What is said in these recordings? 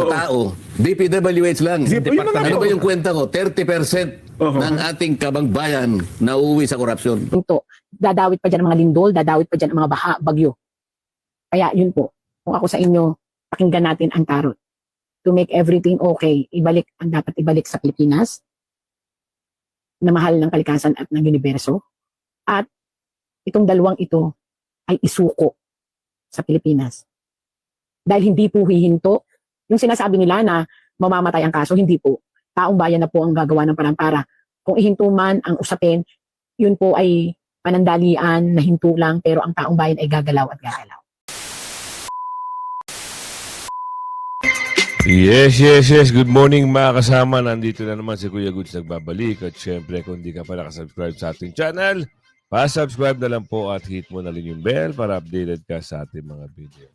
tao, DPWH lang. Ano ba yung kwenta ko? 30% ng ating kabangbayan na uuwi sa korupsyon. Ito, dadawit pa dyan ang mga lindol, dadawit pa dyan ang mga baha, bagyo. Kaya yun po, kung ako sa inyo, pakinggan natin ang tarot. To make everything okay, ang dapat ibalik sa Pilipinas, na mahal ng kalikasan at ng universo. At itong dalawang ito ay isuko sa Pilipinas. Dahil hindi po hihinto, yung sinasabi nila na mamamatay ang kaso, hindi po. Taong bayan na po ang gagawa ng parang para. Kung ihinto man ang usapin, yun po ay panandalian na hinto lang, pero ang taong bayan ay gagalaw at gagalaw. Yes. Good morning mga kasama. Nandito na naman si Kuya Goods nagbabalik. At syempre, kung di ka pa nakasubscribe sa ating channel, pa-subscribe na lang po at hit mo na rin yung bell para updated ka sa ating mga video.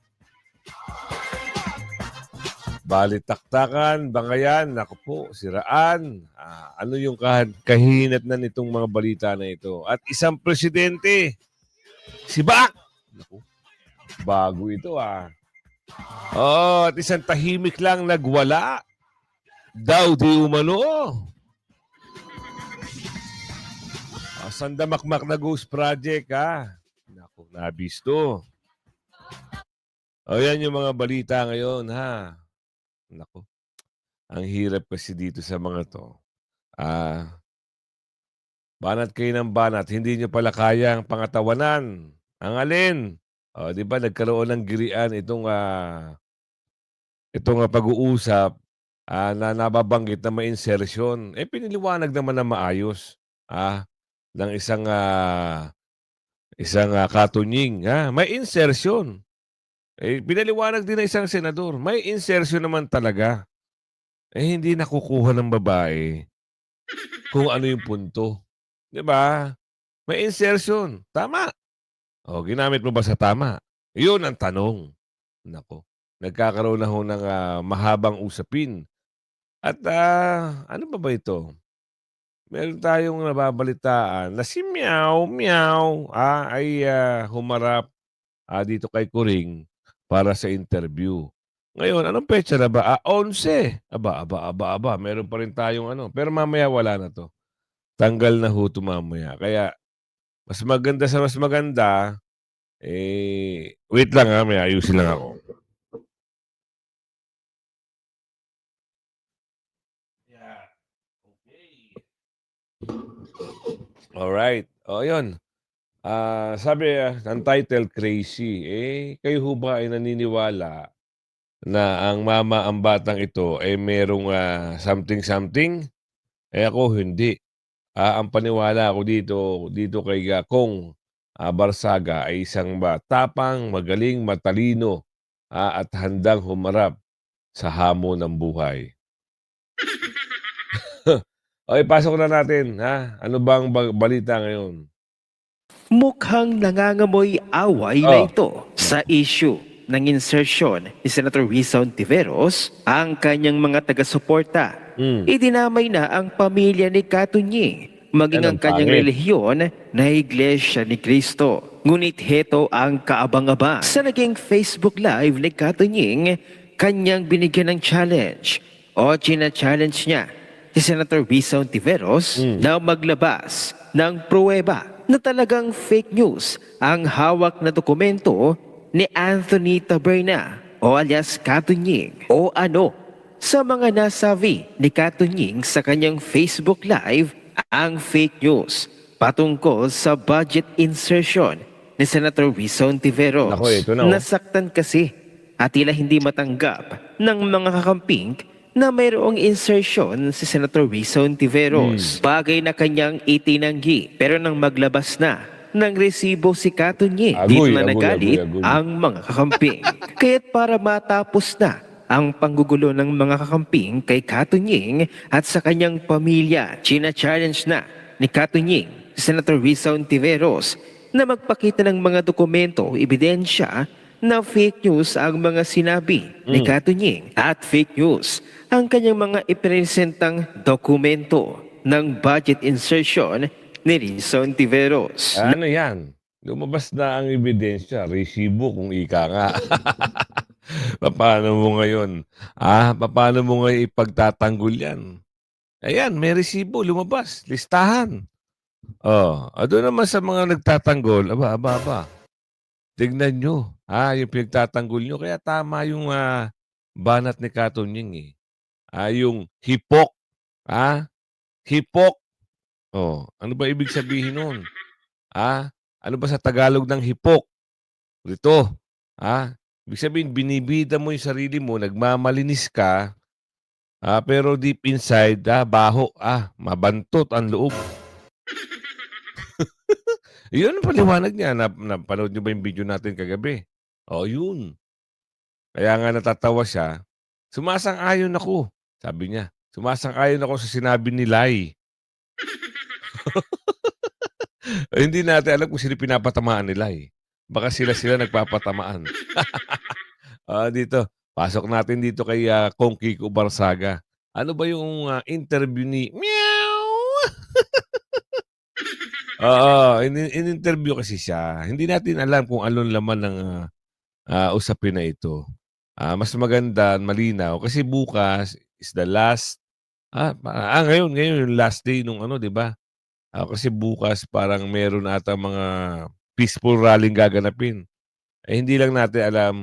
Balitaktakan, bangayan, naku po, siraan. Ano yung kahinatnan nitong mga balita na ito? At isang presidente, si Bak! Naku, bago ito Oh, at isang tahimik lang nagwala. Daw di umano. Sandamakmak na ghost project Naku, nabisto. Yan yung mga balita ngayon Naku, ang hirap kasi dito sa mga to. Banat kayo ng banat, hindi nyo pala kayang pangatawanan. Ang alin? Di ba nagkaroon ng girian itong pag-uusap na nababanggit na may insertion. Piniliwanag naman na maayos ng isang katunying. May insertion. Pinaliwanag din ng isang senador. May insertion naman talaga. Hindi nakukuha ng babae kung ano yung punto. Di ba? May insertion. Tama. Ginamit mo ba sa tama? Yun ang tanong. Nako. Nagkakaroon na ho ng mahabang usapin. At ano ba ito? Meron tayong nababalitaan na si Meow ay humarap dito kay Kuring para sa interview. Ngayon, anong petsa na ba? 11. Aba. Meron pa rin tayong Pero mamaya wala na to. Tanggal na ho ito mamaya. Kaya, mas maganda sa mas maganda, wait lang may ayusin lang ako. Alright. Yun. Sabi, ang title, Crazy. Kayo ho ba ay naniniwala na ang mama ang batang ito ay merong something? Ako hindi. Ang paniwala ko dito kay Kong Barsaga ay isang tapang, magaling, matalino at handang humarap sa hamon ng buhay. Pasok na natin. Ano bang balita ngayon? Mukhang nangangamoy away na ito sa issue ng insertion ni Senator Risa Hontiveros ang kanyang mga taga-suporta. Idinamay na ang pamilya ni Katunying, maging ang kanyang relihiyon na Iglesia ni Cristo. Ngunit heto ang kaabang-abang. Sa naging Facebook Live ni Katunying, kanyang binigyan ng challenge o china-challenge niya si Senator Risa Hontiveros na maglabas ng pruweba na talagang fake news ang hawak na dokumento ni Anthony Taberna o alias Katunying o sa mga nasabi ni Katunying sa kanyang Facebook Live ang fake news patungkol sa budget insertion ni Senator Risa Hontiveros. Nasaktan kasi at tila hindi matanggap ng mga kakamping na mayroong insertion si Senator Risa Hontiveros. Bagay na kanyang itinanggi. Pero nang maglabas na ng resibo si Katunying, dito na nagalit ang mga kakamping. Kaya't para matapos na ang panggugulo ng mga kakamping kay Katunying at sa kanyang pamilya, china-challenge na ni Katunying, Senator Risa Hontiveros, na magpakita ng mga dokumento, ebidensya na fake news ang mga sinabi ni Katunying at fake news ang kanyang mga ipresentang dokumento ng budget insertion ni Risa Hontiveros. Ano yan? Lumabas na ang ebidensya, resibo kung ika nga. Papaano mo ngayon? Papaano mo ngayon ipagtatanggol yan? Ayan, may resibo, lumabas, listahan. Doon naman sa mga nagtatanggol, aba. Tignan nyo, yung pinagtatanggol nyo. Kaya tama yung banat ni Katunying eh. Yung hipok, hipok. Ano ba ibig sabihin nun? Ano ba sa Tagalog ng hipok? Ito, ibig sabihin, binibida mo yung sarili mo, nagmamalinis ka, pero deep inside, baho, mabantot ang loob. Yun ang paliwanag niya. Napanood niyo ba yung video natin kagabi? Yun. Kaya nga natatawa siya. Sumasang-ayon ako, sabi niya. Sumasang-ayon ako sa sinabi ni Lai. Hindi natin alam kung sino pinapatamaan nila eh. Baka sila nagpapatamaan. Dito, pasok natin dito kay Kong Kiko Barsaga. Ano ba yung interview ni Meow? In-interview kasi siya. Hindi natin alam kung anong laman ng usapin na ito. Mas maganda, malinaw, kasi bukas is the last, ngayon yung last day nung ano, di ba? Kasi bukas parang meron ata mga peaceful rallying gaganapin. Hindi lang natin alam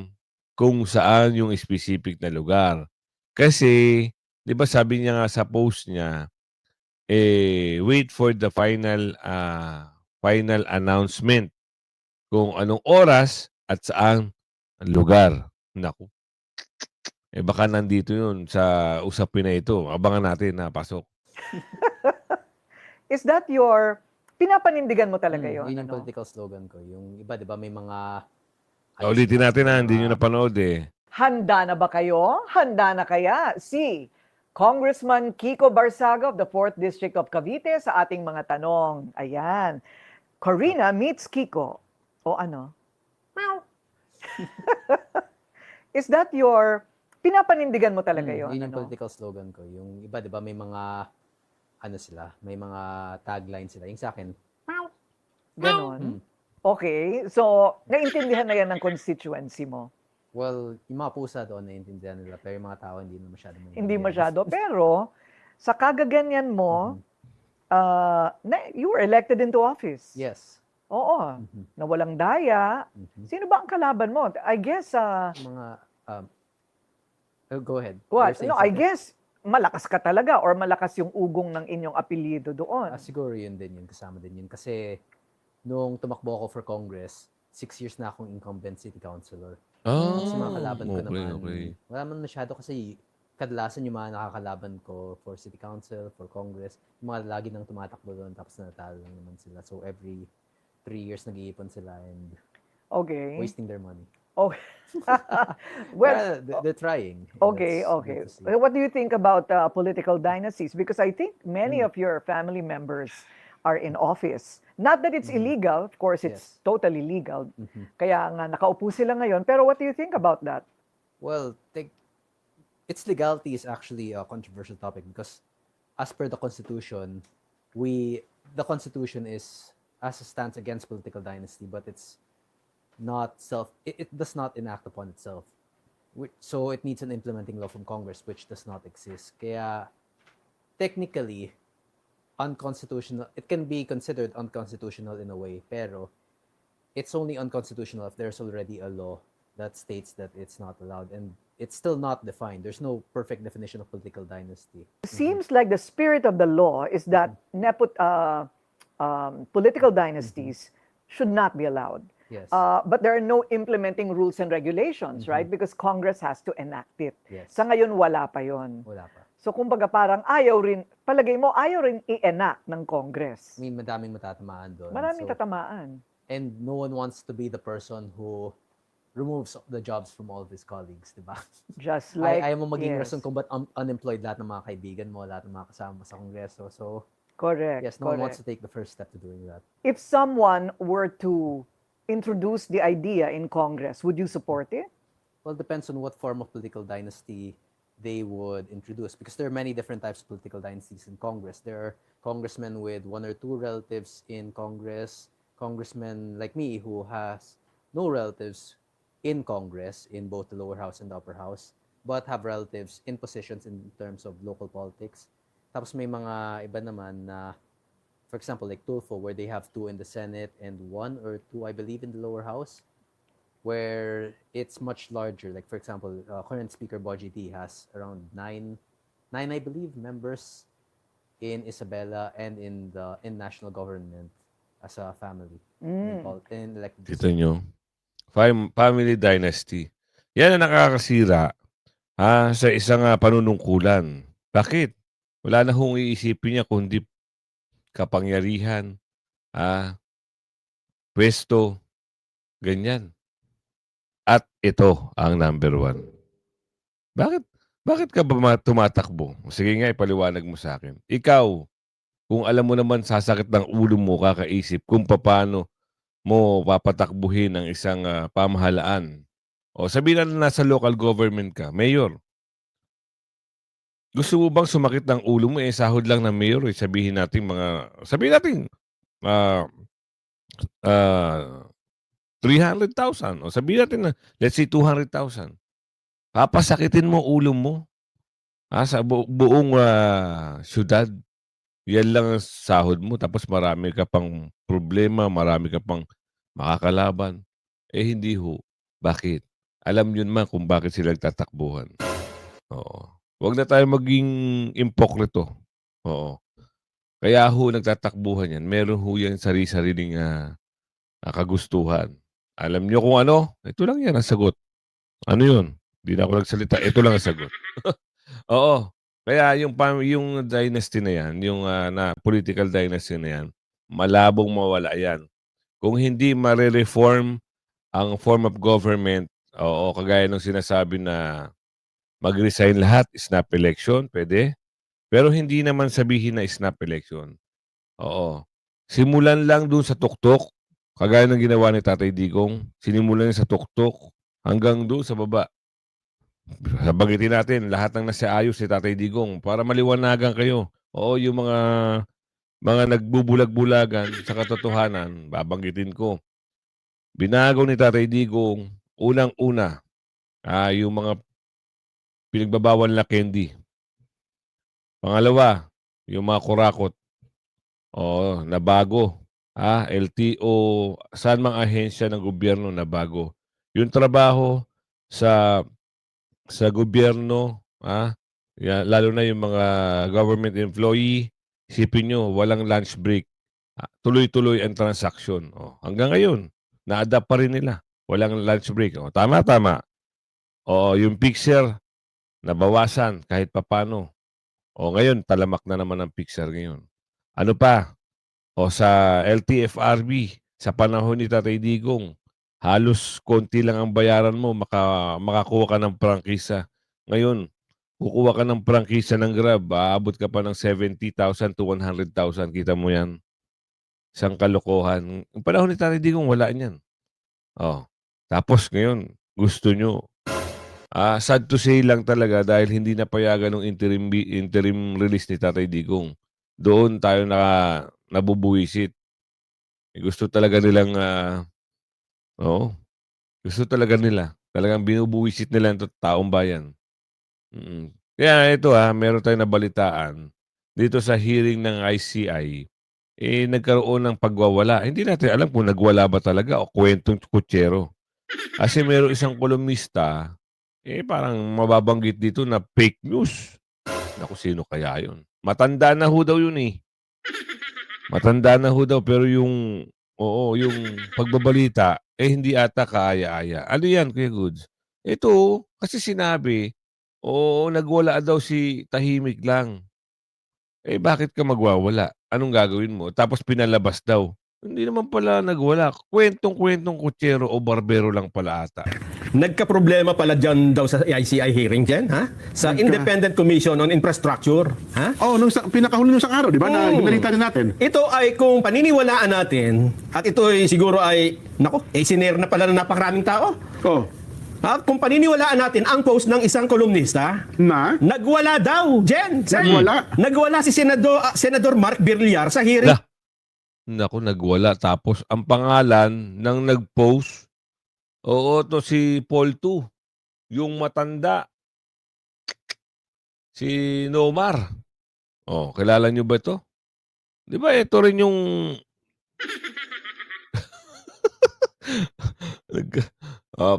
kung saan yung specific na lugar. Kasi, di ba sabi niya nga sa post niya, wait for the final announcement kung anong oras at saan ang lugar. Naku. Baka nandito yun sa usapin na ito. Abangan natin na pasok. Is that your, pinapanindigan mo talaga yun? Yun yung ano? political slogan ko. Yung iba, di ba, may mga... Ulitin natin hindi nyo napanood eh. Handa na ba kayo? Handa na kaya si Congressman Kiko Barsaga of the 4th District of Cavite sa ating mga tanong. Ayan. Corina meets Kiko. O ano? Meow. Is that your, pinapanindigan mo talaga yun? Yun yung ano? political slogan ko. Yung iba, di ba, may mga... Ano sila? May mga tagline sila. Yung sa akin, Ganon. Okay. So, naintindihan na yan ng constituency mo. well, yung mga pusa doon naiintindihan nila. Pero yung mga tao hindi na masyado maintindihan. Hindi masyado. Pero, sa kagaganyan mo, you were elected into office. Yes. Oo. Na walang daya. Sino ba ang kalaban mo? I guess, Mga... go ahead. what? You're saying No, I something. guess, malakas ka talaga or malakas yung ugong ng inyong apelyido doon. Siguro yun din yun. Kasama din yun. Kasi, nung tumakbo ako for Congress, 6 years na akong incumbent city councilor. Kasi mga kalaban ko naman, wala naman masyado kasi kadalasan yung mga nakakalaban ko for city council, for Congress, yung mga lagi nang tumatakbo doon tapos natalo lang naman sila. So every 3 years nag-iipon sila and Okay. wasting their money. Oh. Well, They're trying. okay, That's okay. good to see. What do you think about political dynasties? Because I think many of your family members are in office. Not that it's illegal, of course, it's Yes. totally legal. Kaya nga nakaupo sila ngayon. Pero what do you think about that? Well, its legality is actually a controversial topic because as per the Constitution, the Constitution is as a stance against political dynasty, but it's not it does not enact upon itself. So it needs an implementing law from Congress, which does not exist. Kaya technically, unconstitutional, it can be considered unconstitutional in a way, pero it's only unconstitutional if there's already a law that states that it's not allowed, and it's still not defined. There's no perfect definition of political dynasty. Seems like the spirit of the law is that political dynasties should not be allowed. Yes. But there are no implementing rules and regulations, right? Because Congress has to enact it. Yes. Sa ngayon, wala pa yon. Wala pa. So kumbaga parang palagay mo, ayaw rin i-enact ng Congress. I mean, madaming matatamaan doon. Maraming So, tatamaan. and no one wants to be the person who removes the jobs from all of his colleagues, di ba? Just like, Ayaw mo maging yes. rason kung ba't unemployed lahat ng mga kaibigan mo, lahat ng mga kasama mo sa Kongreso. So, Correct, yes, no one wants correct. to take the first step to doing that. If someone were to introduce the idea in Congress, would you support it? Well, it depends on what form of political dynasty they would introduce, because there are many different types of political dynasties in Congress. There are congressmen with 1 or 2 relatives in Congress, congressmen like me who has no relatives in Congress, in both the lower house and the upper house, but have relatives in positions in terms of local politics. Tapos may mga iba naman na, for example, like Tulfo, where they have 2 in the Senate and 1 or 2, I believe, in the lower house, where it's much larger. Like, for example, current Speaker Boji D has around 9, I believe, members in Isabela and in national government as a family. In elected Kita nyo? Family dynasty. Yan ang nakakasira sa isang panunungkulan. Bakit? Wala na hong iisipin niya kundi kapangyarihan, pwesto, ganyan. At ito ang number 1. Bakit ka ba tumatakbo? Sige nga, ipaliwanag mo sa akin. Ikaw, kung alam mo naman sasakit ng ulo mo, kakaisip kung paano mo papatakbuhin ang isang pamahalaan. O sabihin na nasa local government ka, mayor. Gusto mo bang sumakit ng ulo mo, sahod lang ng mayor, sabihin natin 300,000. O sabihin natin na, let's say 200,000. Papasakitin mo ulo mo sa buong syudad. Yan lang ang sahod mo. Tapos marami ka pang problema, marami ka pang makakalaban. Hindi ho. Bakit? Alam yun man kung bakit sila nagtatakbuhan. Oo. Huwag na tayo maging impokrito. Oo. Kaya ho nagtatakbuhan yan. Meron ho yan sarili-sariling kagustuhan. Alam nyo kung ano? Ito lang yan ang sagot. Ano yun? Hindi na ako nagsalita. Ito lang ang sagot. Oo. Kaya yung dynasty na yan, yung na political dynasty na yan, malabong mawala yan. Kung hindi mare-reform ang form of government, kagaya ng sinasabi na mag-resign lahat, snap election, pwede. Pero hindi naman sabihin na snap election. Oo. Simulan lang dun sa tuktok, kagaya ng ginawa ni Tatay Digong, sinimulan niya sa tuktok hanggang doon sa baba. Sabagitin natin, lahat ng nasa ayos si Tatay Digong para maliwanagan kayo. Oo, yung mga nagbubulag-bulagan sa katotohanan, babanggitin ko. Binago ni Tatay Digong, unang-una, yung mga pinagbabawal na candy. Pangalawa, yung mga kurakot. Oo, nabago. LTO, saan mang ahensya ng gobyerno nabago. Yung trabaho sa gobyerno, lalo na yung mga government employee, isipin nyo, walang lunch break. Tuloy-tuloy ang transaction. Hanggang ngayon, na-adapt pa rin nila. Walang lunch break. Tama. Yung fixer, nabawasan kahit papano. Ngayon, talamak na naman ang fixer ngayon. Ano pa? Sa LTFRB, sa panahon ni Tatay Digong, halos konti lang ang bayaran mo, makakuha ka ng prangkisa. Ngayon, kukuha ka ng prangkisa ng Grab, aabot ka pa ng 70,000 to 100,000. Kita mo yan? Isang kalokohan. Ang panahon ni Tatay Digong, wala niyan. Tapos ngayon, gusto nyo. Sad to say lang talaga dahil hindi napayagan ng interim release ni Tatay Digong. Doon tayo nabubuwisit. Gusto talaga nilang gusto talaga nila. Talagang binubuwisit nila ang taong bayan. Kaya ito meron tayong nabalitaan dito sa hearing ng ICI, nagkaroon ng pagwawala. Hindi natin alam kung nagwala ba talaga o kwentong kutsero. Kasi meron isang kolumnista, parang mababanggit dito na fake news. Naku, sino kaya yun? Matanda na ho daw yun Matanda na ho daw, pero yung pagbabalita, hindi ata kaaya-aya. Ano yan, Kuya Goods? Ito, kasi sinabi, nagwala daw si tahimik lang. Bakit ka magwawala? Anong gagawin mo? Tapos pinalabas daw. Hindi naman pala nagwala. Kwentong-kwentong kutsero o barbero lang pala ata. Nagka-problema pala dyan daw sa ICI hearing dyan, ha? Sa Independent Commission on Infrastructure, ha? Pinakahuli nung isang araw, di ba? Na binalita na natin. Ito ay kung paniniwalaan natin, at ito ay siguro ay, siner na pala na napakaraming tao. Kung paniniwalaan natin ang post ng isang kolumnista, nagwala daw, Jen. Nagwala si Senador Mark Birliar sa hearing. Naku, nagwala. Tapos ang pangalan ng nag-post, Oo, to si Paul II. Yung matanda. Si Nomar. Oh, kilala niyo ba ito? Di ba ito rin yung...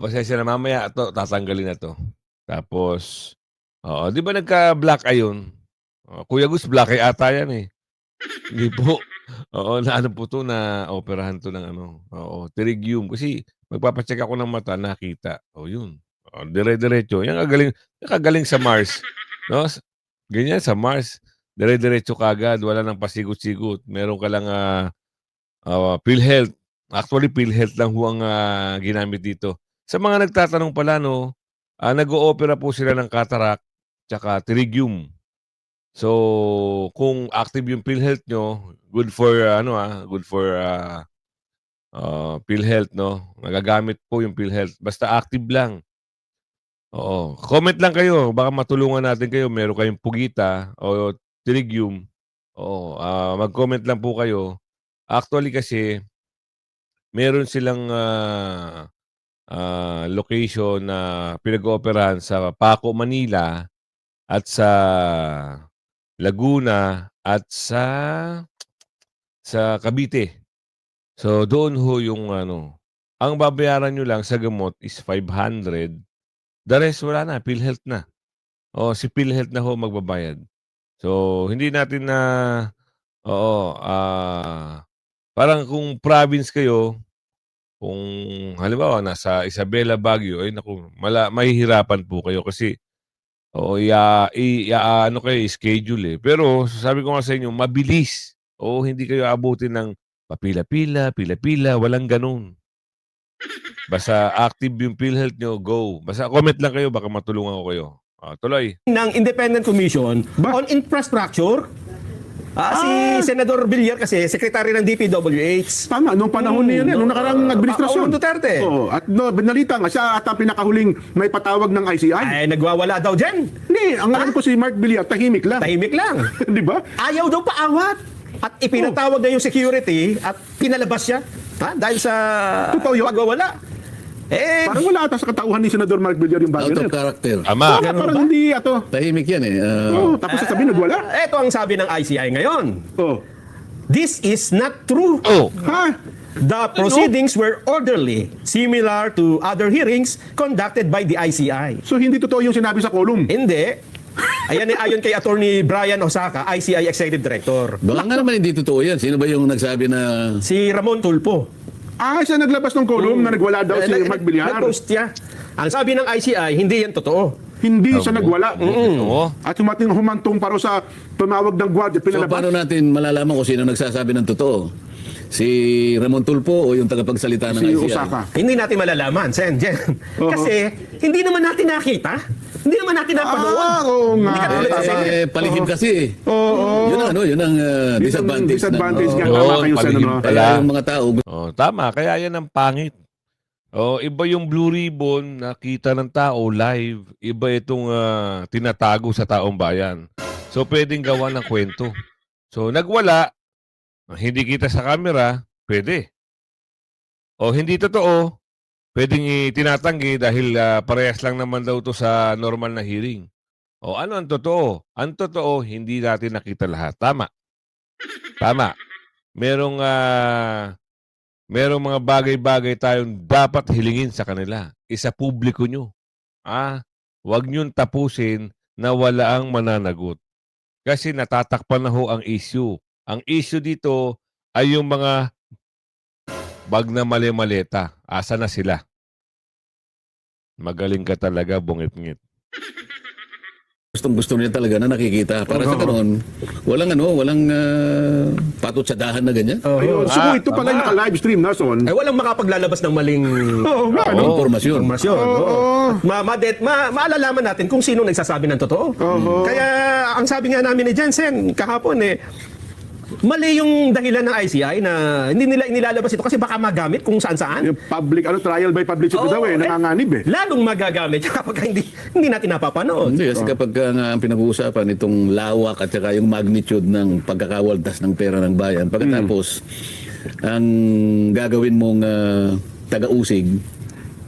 pasensya na mamaya ito, tatanggalin na to. Tapos, di ba nagka-black eye yun? Kuya Gus, black eye ata yan eh. Hindi po. Oo, na ano po to, na operahan to ng ano. Oo, pterygium. Kasi magpapacheck ako ng mata, nakita. Yun. Dire-diretso. Yan kagaling sa Mars. No? Ganyan sa Mars. Dire-diretso kagad. Wala nang pasigot-sigot. Meron ka lang PhilHealth. Actually, PhilHealth lang ho ang ginamit dito. Sa mga nagtatanong pala, no, nag-o-opera po sila ng cataract tsaka pterygium. So, kung active yung PhilHealth nyo, good for PhilHealth, no? Nagagamit po yung PhilHealth. Basta active lang. Oo. Comment lang kayo. Baka matulungan natin kayo. Meron kayong pugita o pterygium. Oo. Mag-comment lang po kayo. Actually kasi, meron silang location na pinag-ooperahan sa Paco, Manila at sa Laguna at sa Cavite. So doon ho yung ano, ang babayaran nyo lang sa gamot is 500. The rest wala na, PhilHealth na. Si PhilHealth na ho magbabayad. So hindi natin na parang kung province kayo, kung halimbawa nasa Isabela, Baguio, ay naku, mahihirapan po kayo kasi ano kayo, schedule eh. Pero sabi ko nga sa inyo, mabilis. Hindi kayo abutin ng pila-pila, walang ganun. Basta active yung PhilHealth nyo, go. Basta comment lang kayo, baka matulungan ko kayo. Tuloy. Ng Independent Commission on Infrastructure. Si Senador Villar kasi, Secretary ng DPWH. Tama, nung panahon niya nung nakarang administrasyon. Duterte. At binalita nga, siya at ang pinakahuling may patawag ng ICI. Ay, nagwawala daw dyan. Hindi, ang alam ko si Mark Villar, tahimik lang. Tahimik lang. Di ba? Ayaw daw paawat. At ipinatawag na yung security at pinalabas siya. Dahil sa Totoo yun. pagwawala. Parang wala ata sa katauhan ni Senador Mark Villar yung bagay Out na of yun. character. Ama. Parang hindi ato. Tahimik yan eh. Tapos sasabihin nagwala. Ito ang sabi ng ICI ngayon. Oh. This is not true. Ha? The proceedings were orderly, similar to other hearings conducted by the ICI. So hindi totoo yung sinabi sa column. Hindi. Ayon kay Attorney Brian Osaka, ICI Executive Director. Baka nga naman hindi totoo yan. Sino ba yung nagsabi na... Si Ramon Tulpo. Siya naglabas ng column na nagwala daw si Mark Villar. Nag-post siya. Ang sabi ng ICI, hindi yan totoo. Hindi siya nagwala. Oo. At humantong paro sa tumawag ng guardia, So pinalabas. paano natin malalaman kung sino nagsasabi ng totoo? Si Ramon Tulpo o yung tagapagsalita ng Si ICI? Osaka. Hindi natin malalaman, Sen, Jen. Kasi hindi naman natin nakita. Hindi naman natin napanood. Oo nga. Hindi ka tulad sa Palihim kasi. Oo. Yun ang disadvantage. Disadvantage nga. Oo, Tama kayo sa palihim ano. pala. Kaya yung mga tao, Tama, kaya yan ang pangit. Iba yung Blue Ribbon, nakita ng tao live. Iba itong tinatago sa taong bayan. So, pwedeng gawa ng kwento. So, nagwala, hindi kita sa camera, pwede. Hindi totoo, pwedeng tinatanggi dahil parehas lang naman daw to sa normal na hearing. Ano ang totoo? Ang totoo, hindi natin nakita lahat. Tama. Tama. Merong mga bagay-bagay tayong dapat hilingin sa kanila. Isa publiko nyo. Huwag nyong tapusin na wala ang mananagot. Kasi natatakpan na ho ang issue. Ang issue dito ay yung mga bag na mali-maleta. Asa na sila? Magaling ka talaga, bungit-ngit. gustong-gusto niya talaga na nakikita. Para sa ganoon, walang patutsadahan na ganyan. Ayun. So ito pala yung naka-live stream na son. Ay, walang makapaglalabas ng maling Impormasyon. informasyon. Maalalaman natin kung sino nagsasabi ng totoo. Kaya ang sabi nga namin ni Jensen kahapon mali yung dahilan ng ICI na hindi nila inilalabas ito kasi baka magamit kung saan-saan. Yung public, trial by publicity daw nanganganib Lalong magagamit kapag hindi natin napapanood. Hindi, kasi kapag nga ang pinag-uusapan itong lawak at saka yung magnitude ng pagkakawaldas ng pera ng bayan, pagkatapos ang gagawin mong taga-usig,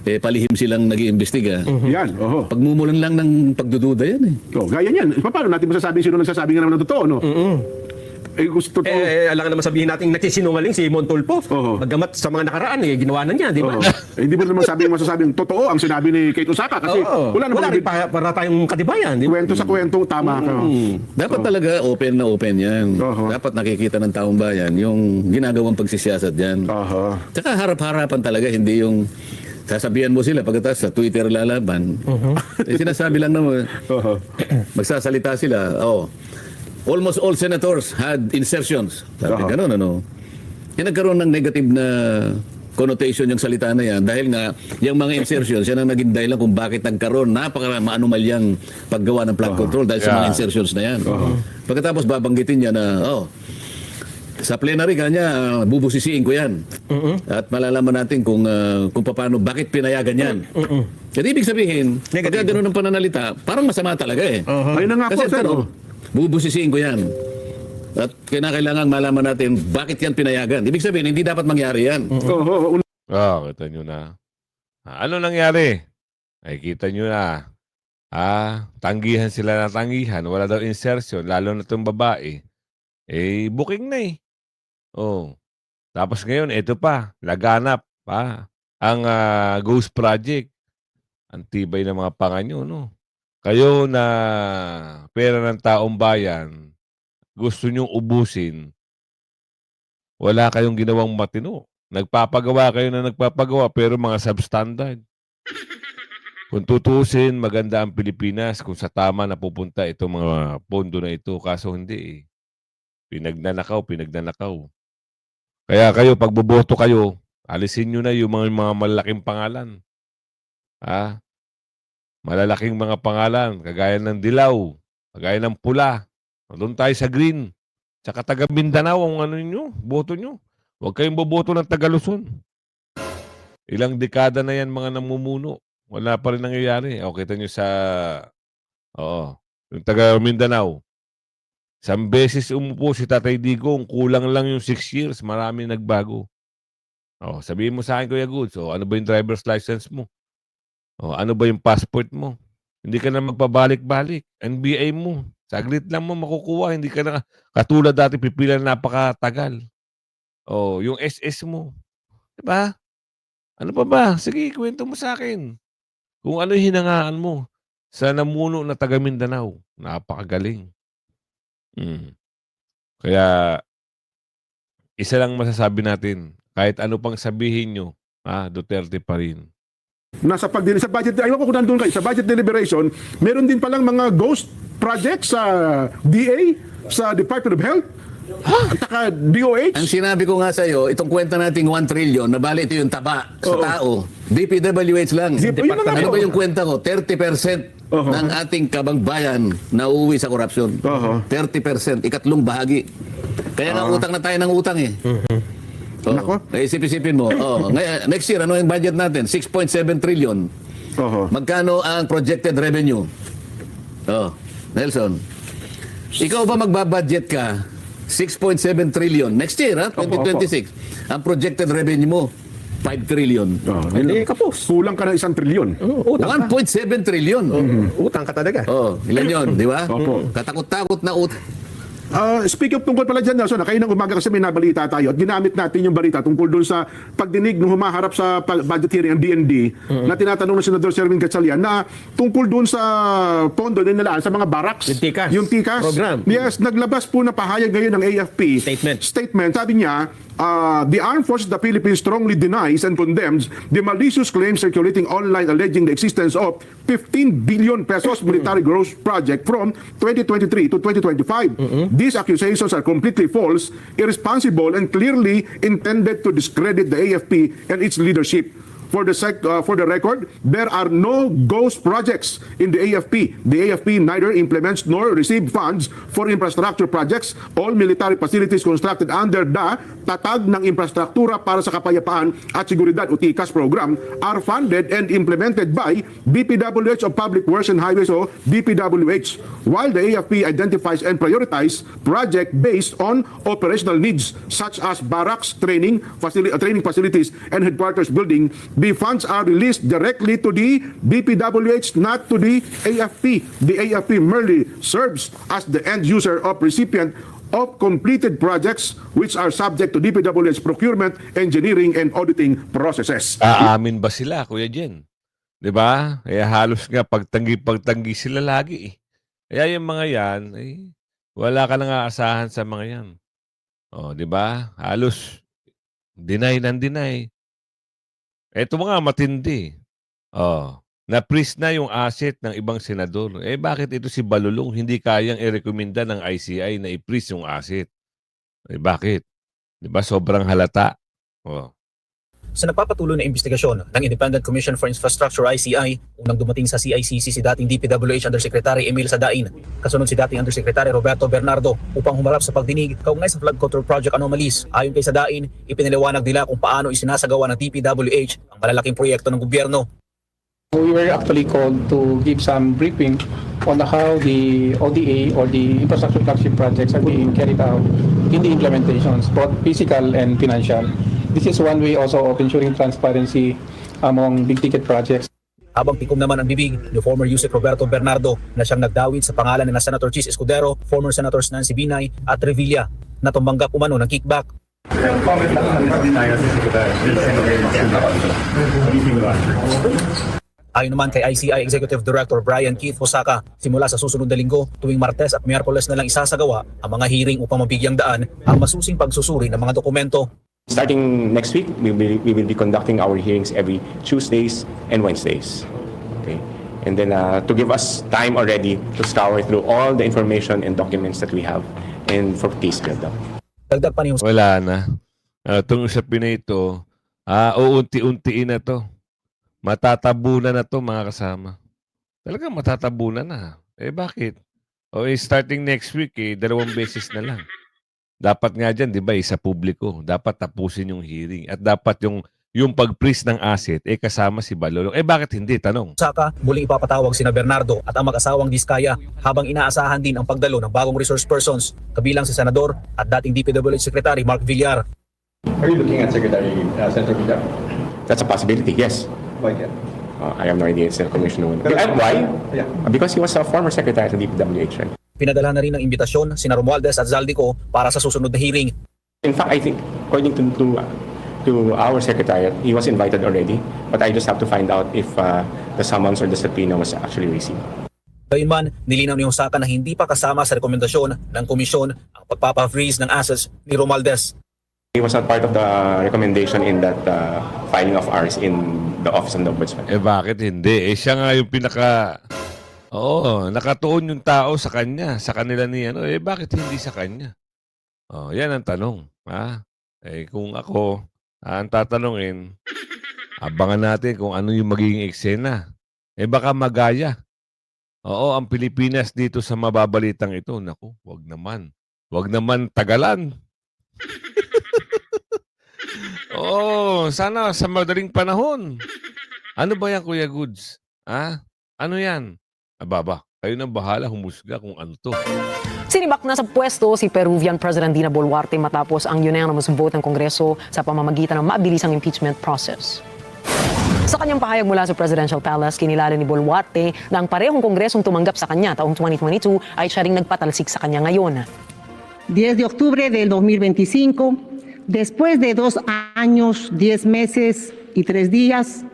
palihim silang nag-iimbestiga. Yan, oho. Pagmumulan lang ng pagdududa yan eh. Oh, gaya niyan. Paano natin masasabi sino nagsasabi nga naman ng totoo, no? Eh, gusto to. Alam naman sabihin natin nagsisinungaling si Montulfo. Oo. Bagamat sa mga nakaraan, ginawa na niya, di ba? Oo. Hindi mo naman masasabing totoo ang sinabi ni Kate Osaka kasi wala naman rin para tayong katibayan, di ba? kwento sa kwentong tama ka. Dapat talaga open na open yan. Oho. Dapat nakikita ng taong bayan yung ginagawang pagsisiyasat dyan. Oho. Tsaka harap-harapan talaga, hindi yung sasabihan mo sila pagkatapos sa Twitter lalaban. Sinasabi lang naman, Oho. magsasalita sila, almost all senators had insertions. Sabi ganun, ano. Yan nagkaroon ng negative na connotation yung salita na yan dahil nga yung mga insertions yan ang naging dahilan kung bakit nagkaroon napaka-maanumalyang paggawa ng flood control dahil sa mga insertions na yan. Pagkatapos babanggitin niya na sa plenary kanya bubusisiin ko yan. At malalaman natin kung paano, bakit pinayagan yan. Kasi ibig sabihin, pagka ganun ang pananalita, parang masama talaga eh. Ayun na nga po, Kasi sir. tanong, bubusisiin ko yan. At kailangan malaman natin bakit yan pinayagan. Ibig sabihin, hindi dapat mangyari yan. Oho. Kita nyo na. Ano nangyari? Ay, kita nyo na. Tanggihan sila na tanggihan. Wala daw insertion, lalo na itong babae. Booking na eh. Tapos ngayon, ito pa, laganap pa. Ang Ghost Project. Ang tibay ng mga panganyo, no? Kayo na pera ng taong bayan, gusto nyong ubusin, wala kayong ginawang matino. Nagpapagawa kayo na nagpapagawa, pero mga substandard. Kung tutusin, maganda ang Pilipinas kung sa tama na pupunta itong mga pondo na ito. Kaso hindi eh. Pinagnanakaw. Kaya kayo, pag boboto kayo, alisin nyo na yung mga malalaking pangalan. Malalaking mga pangalan, kagaya ng dilaw, kagaya ng pula. Doon tayo sa green. Tsaka taga Mindanao ang boto nyo. Huwag kayong boboto ng taga Luzon. Ilang dekada na yan mga namumuno. Wala pa rin nangyayari. Kita nyo sa yung taga Mindanao. Isang beses umupo si Tatay Digong, kulang lang yung 6 years, marami nagbago. Sabihin mo sa akin, Kuya Goods, ano ba yung driver's license mo? Ano ba yung passport mo? Hindi ka na magpabalik-balik. NBA mo. Saglit lang mo makukuha. Hindi ka na katulad dati pipila na napakatagal. Yung SS mo. Diba? Ano pa ba? Sige, kwento mo sa akin. Kung ano yung hinangaan mo sa namuno na taga Mindanao. Napakagaling. Kaya, isa lang masasabi natin. Kahit ano pang sabihin nyo, Duterte pa rin. Sa budget, ayaw ko kung nandun kayo, sa budget deliberation, meron din palang mga ghost projects sa DA, sa Department of Health, at saka DOH. Ang sinabi ko nga sa iyo, itong kwenta nating 1 trillion, na bali ito yung taba sa tao. DPWH lang. Ano ba yung kwenta ko? 30% ng ating kabangbayan na uuwi sa korupsyon. 30%, ikatlong bahagi. Kaya nga utang na tayo ng utang eh. Nako. Isip-isipin mo. Next year, ano yung budget natin? 6.7 trillion. Magkano ang projected revenue? Nelson. Ikaw ba magbabudget ka 6.7 trillion next year, 2026? Ang projected revenue mo 5 trillion. Hindi kapos. Kulang ka ng 1 trillion. 1.7 trillion. Utang ka talaga. Ilan yun, di ba? Opo. Katakot-takot na utang. Speak of tungkol pala dyan, Nelson, kayo ng umaga kasi may nabalita tayo at ginamit natin yung balita tungkol doon sa pagdinig ng humaharap sa budget hearing ang DND na tinatanong ng Senador Sherwin Gatchalian na tungkol doon sa pondo na nilaan sa mga barracks. Yung TICAS. Program. Yes, naglabas po na pahayag ngayon ng AFP. Statement. Sabi niya, the Armed Forces of the Philippines strongly denies and condemns the malicious claims circulating online alleging the existence of 15 billion pesos military growth project from 2023 to 2025. These accusations are completely false, irresponsible, and clearly intended to discredit the AFP and its leadership. For the record, there are no ghost projects in the AFP. The AFP neither implements nor receives funds for infrastructure projects. All military facilities constructed under the Tatag ng Infrastruktura para sa Kapayapaan at Seguridad o TICAS program are funded and implemented by DPWH of Public Works and Highways o DPWH, while the AFP identifies and prioritizes projects based on operational needs such as barracks, training facilities, and headquarters building. the funds are released directly to the DPWH, not to the AFP. The AFP merely serves as the end user of recipient of completed projects which are subject to DPWH procurement, engineering, and auditing processes. Aamin ba sila, Kuya Jen? 'Di ba? Kaya halos nga pagtanggi sila lagi eh. Kaya yung mga yan, wala ka nang aasahan sa mga yan. 'Di ba? Halos deny ng deny. Eto mga matindi. Na-freeze na yung asset ng ibang senador. Bakit ito si Balulong hindi kayang irekomenda ng ICI na i-freeze yung asset? Bakit? 'Di ba sobrang halata? Sa nagpapatuloy na investigasyon ng Independent Commission for Infrastructure ICI, unang dumating sa CICC si dating DPWH Undersecretary Emil Sadain. Kasunod si dating Undersecretary Roberto Bernardo upang humarap sa pagdinig kaugnay sa flood control project anomalies. Ayon kay Sadain, ipinaliwanag nila kung paano isinasagawa ng DPWH ang malalaking proyekto ng gobyerno. We were actually called to give some briefing on how the ODA or the infrastructure flagship projects are being carried out in the implementations, both physical and financial. This is one way also of ensuring transparency among big-ticket projects. Habang tikom naman ang bibig ni former Yusek Roberto Bernardo na siyang nagdawit sa pangalan ni Senator Chis Escudero, former Senators Nancy Binay at Revilla na tumanggap umano ng kickback. Ayon naman kay ICI Executive Director Brian Keith Hosaka, simula sa susunod na linggo, tuwing Martes at Miyerkules na lang isasagawa ang mga hearing upang mabigyang daan ang masusing pagsusuri ng mga dokumento. Starting next week, we will be conducting our hearings every Tuesdays and Wednesdays. Okay? And then to give us time already to scour through all the information and documents that we have and for case build-up. Dagdag pa ni Hosaka, Wala na. Itong usapin na ito, uunti-untiin na to. Matatabunan na to mga kasama. Talagang matatabunan na. Bakit? Starting next week, 2 beses na lang. Dapat nga dyan, di ba, sa publiko. Dapat tapusin yung hearing. At dapat yung pag-freeze ng asset, kasama si Balulong. Bakit hindi? Tanong. Hosaka, muling ipapatawag sina Bernardo at ang mag-asawang Diskaya habang inaasahan din ang pagdalo ng bagong resource persons, kabilang si Senador at dating DPWH Secretary Mark Villar. Are you looking at Secretary Senator Villar? That's a possibility, yes. Why that? I have no idea. It's a commission. And why? Yeah. Because he was a former secretary of the DPWH. Right? Pinadala na rin ng imbitasyon sina Romualdez at Zaldico para sa susunod na hearing. In fact, I think, according to our secretariat, he was invited already. But I just have to find out if the summons or the subpoena was actually received. Gayunman, nilinaw ni Hosaka na hindi pa kasama sa rekomendasyon ng komisyon ang pagpapa-freeze ng assets ni Romualdez. He was not part of the recommendation in that filing of ours in the Office of the Ombudsman. Bakit hindi? Siya nga yung nakatuon yung tao sa kanya, sa kanila ni bakit hindi sa kanya? Yan ang tanong. Kung ako, ang tatanungin, abangan natin kung ano yung magiging eksena. Baka magaya. Ang Pilipinas dito sa mababalitang ito, naku, wag naman. Wag naman tagalan. Sana sa madaling panahon. Ano ba yan, Kuya Goods? Ano yan? Kayo na bahala humusga kung ano to. Sinibak na sa pwesto si Peruvian President Dina Boluarte matapos ang unanimous vote ng Kongreso sa pamamagitan ng mabilisang impeachment process. Sa kanyang pahayag mula sa Presidential Palace, kinilala ni Boluarte na ang parehong Kongresong tumanggap sa kanya taong 2022 ay siya ring nagpatalsik sa kanya ngayon. 10 de octubre del 2025, después de 2 años, 10 meses y 3 días,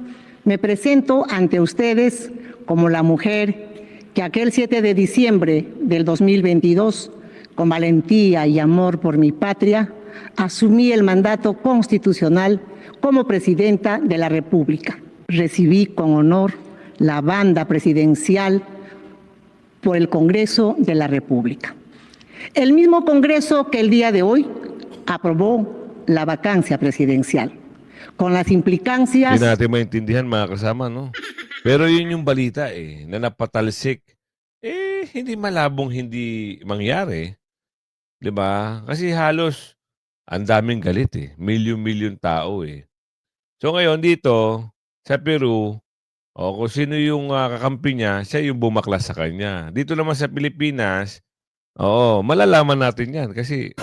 me presento ante ustedes como la mujer que aquel 7 de diciembre del 2022, con valentía y amor por mi patria, asumí el mandato constitucional como presidenta de la República. Recibí con honor la banda presidencial por el Congreso de la República. El mismo Congreso que el día de hoy aprobó la vacancia presidencial, con las implicancias... Hindi natin maintindihan mga kasama, no? Pero yun yung balita na napatalsik. Hindi malabong hindi mangyari. 'Di ba? Kasi halos ang daming galit Milyon-milyon tao So ngayon dito sa Peru, kung sino yung kakampi niya, siya yung bumaklas sa kanya. Dito naman sa Pilipinas, malalaman natin yan kasi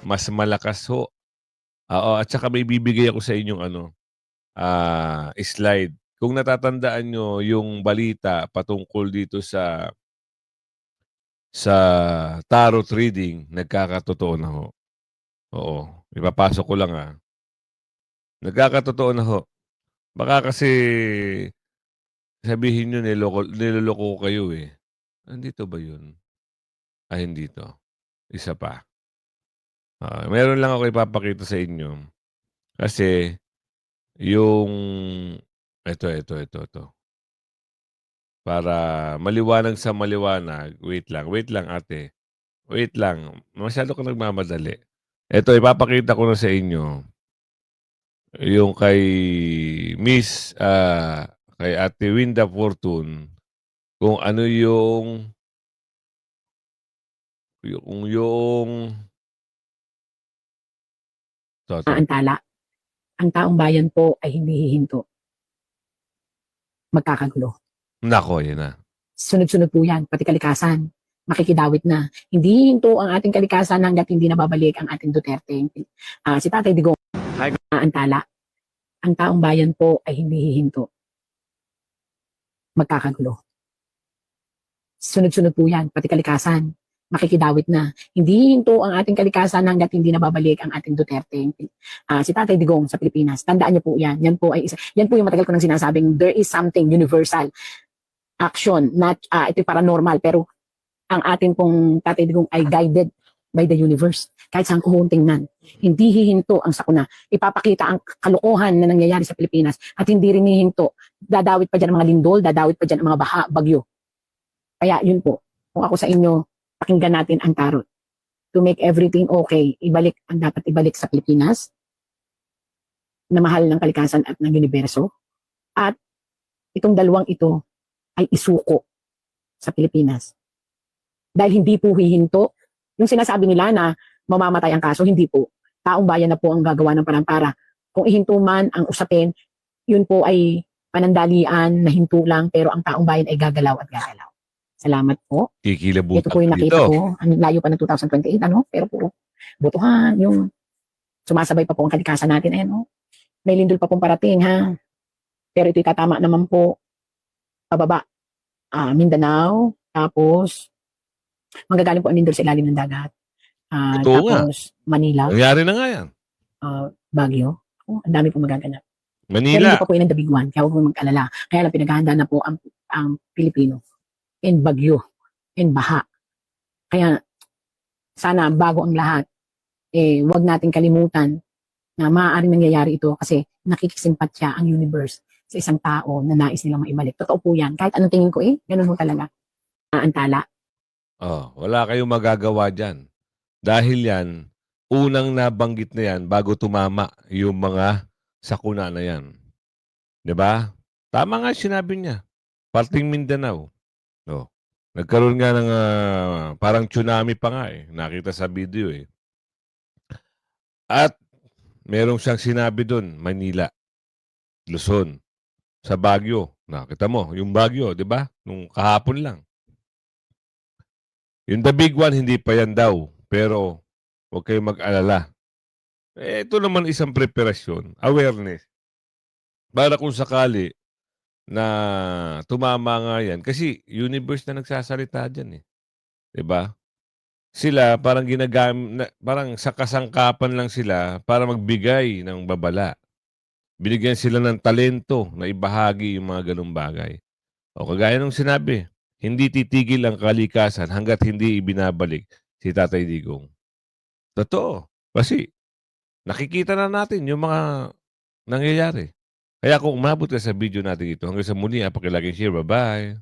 mas malakas at saka may bibigay ako sa inyong slide. Kung natatandaan nyo yung balita patungkol dito sa tarot reading, nagkakatotoo na ho. Oo, ipapasok ko lang Nagkakatotoo na ho. Baka kasi sabihin nyo niloloko ko kayo eh. Andito ba yun? Hindi to. Isa pa. Meron lang ako ipapakita sa inyo. Kasi yung ito. Para maliwanag sa maliwanag. Wait lang ate. Wait lang. Masyado ko nagmamadali. Ito, ipapakita ko na sa inyo. Yung kay kay Ate Winda Fortune, kung ano yung Antala. Ang taong bayan po ay hindi hihinto. Magkakagulo. Nako, yun na. Sunod-sunod po yan, pati kalikasan. Makikidawit na. Hindi hihinto ang ating kalikasan hanggat hindi nababalik ang ating Duterte. Si Tatay Digong, Antala. Ang taong bayan po ay hindi hihinto. Magkakagulo. Sunod-sunod po yan, pati kalikasan. Makikidawit na. Hindi hihinto ang ating kalikasan hanggat hindi nababalik ang ating Duterte. Si Tatay Digong sa Pilipinas, tandaan niyo po yan. Yan po yung matagal ko nang sinasabing there is something universal action, not ito paranormal, pero ang ating pong Tatay Digong ay guided by the universe. Kahit saan kung tingnan, hindi hihinto ang sakuna. Ipapakita ang kalokohan na nangyayari sa Pilipinas at hindi rin hihinto. Dadawit pa dyan ang mga lindol, dadawit pa dyan ang mga baha, bagyo. Kaya yun po, kung ako sa inyo, pakinggan natin ang tarot. To make everything okay, dapat ibalik sa Pilipinas na mahal ng kalikasan at ng universo. At itong dalawang ito ay isuko sa Pilipinas. Dahil hindi po hihinto. Yung sinasabi nila na mamamatay ang kaso, hindi po. Taong bayan na po ang gagawa ng parang para. Kung ihinto man ang usapin, yun po ay panandalian na hinto lang, pero ang taong bayan ay gagalaw at gagalaw. Salamat po. Kikilabutan Ito po yung nakita ko. Ang layo pa ng 2028, pero puro botohan. Yung sumasabay pa po ang kalikasan natin. May lindol pa pong parating, ha? Pero ito'y tatama naman po. Pababa. Mindanao. Tapos, manggagaling po ang lindol sa ilalim ng dagat. Tapos, Manila. Nangyari na nga yan. Baguio. Ang dami po magaganap. Pero Manila. hindi pa po yun ang the big one. Kaya huwag mo mag-alala. Kaya lang pinaghahanda na po ang Pilipino. In bagyo. In baha. Kaya, sana bago ang lahat, huwag nating kalimutan na maaaring nangyayari ito kasi nakikisimpatya ang universe sa isang tao na nais nilang maibalik. Totoo po yan. Kahit anong tingin ko, ganun po talaga. Antala. Wala kayong magagawa dyan. Dahil yan, unang nabanggit na yan bago tumama yung mga sakuna na yan. 'Di ba? Tama nga sinabi niya. Parting Mindanao. Nagkaroon nga ng parang tsunami pa nga Nakita sa video At merong siyang sinabi doon, Manila, Luzon, sa Baguio. Nakita mo, yung Baguio, 'di ba? Nung kahapon lang. Yung the big one, hindi pa yan daw. Pero, huwag kayong mag-alala. Ito naman isang preparasyon, awareness. Para kung sakali na tumama nga yan. Kasi universe na nagsasalita dyan Diba? Sila parang parang sa kasangkapan lang sila para magbigay ng babala. Binigyan sila ng talento na ibahagi yung mga ganung bagay. Kagaya nung sinabi, hindi titigil ang kalikasan hanggat hindi ibinabalik si Tatay Digong. Totoo. Kasi nakikita na natin yung mga nangyayari. Kaya kung umabot ka sa video natin ito, hanggang sa muli, pakilaging share. Bye-bye.